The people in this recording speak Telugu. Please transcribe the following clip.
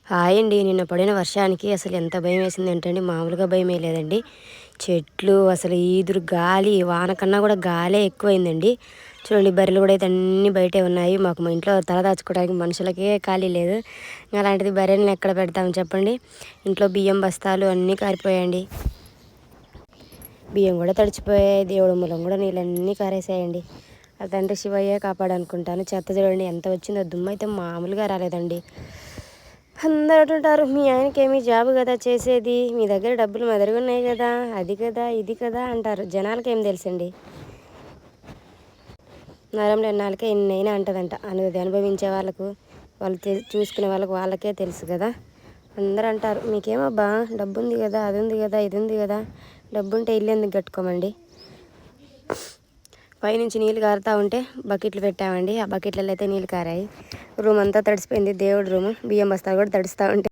హాయ్ అండి. నిన్న పడిన వర్షానికి అసలు ఎంత భయం వేసింది ఏంటండి, మామూలుగా భయమే లేదండి. చెట్లు అసలు ఈదురు గాలి వాన కన్నా కూడా గాలే ఎక్కువైందండి. చూడండి, బర్రెలు కూడా అయితే అన్నీ బయటే ఉన్నాయి. మాకు మా ఇంట్లో తల దాచుకోవడానికి మనుషులకే ఖాళీ లేదు. అలాంటిది బర్రెలను ఎక్కడ పెడతాం చెప్పండి. ఇంట్లో బియ్యం బస్తాలు అన్నీ కారిపోయాయండి. బియ్యం కూడా తడిచిపోయాయి. దేవుడు మూలం కూడా నీళ్ళన్నీ కారేసాయండి. ఆ తండ్రి శివయ్యే కాపాడనుకుంటాను. చెత్త చూడండి ఎంత వచ్చిందో, దుమ్ము అయితే మామూలుగా రాలేదండి. అందరూ అంటుంటారు, మీ ఆయనకి ఏమీ జాబు కదా చేసేది, మీ దగ్గర డబ్బులు మెదరుగున్నాయి కదా, అది కదా ఇది కదా అంటారు. జనాలకి ఏం తెలుసండి. నరంలో ఎన్నాళ్ళకే ఎన్నైనా అంటదంట. అనేది అనుభవించే వాళ్ళకు, వాళ్ళు చూసుకునే వాళ్ళకే తెలుసు కదా. అందరూ అంటారు, మీకేమబ్బా డబ్బు ఉంది కదా, అది ఉంది కదా, ఇది ఉంది కదా. డబ్బు ఉంటే ఇల్లు ఎందుకు కట్టుకోమండి. పైనుంచి నీళ్ళు కారుతూ ఉంటే బకెట్లు పెట్టామండి. ఆ బకెట్లలో అయితే నీళ్ళు కారాయి. రూమ్ అంతా తడిసిపోయింది. దేవుడు రూము బియ్యం బస్తాలు కూడా తడుస్తూ ఉంటాయి.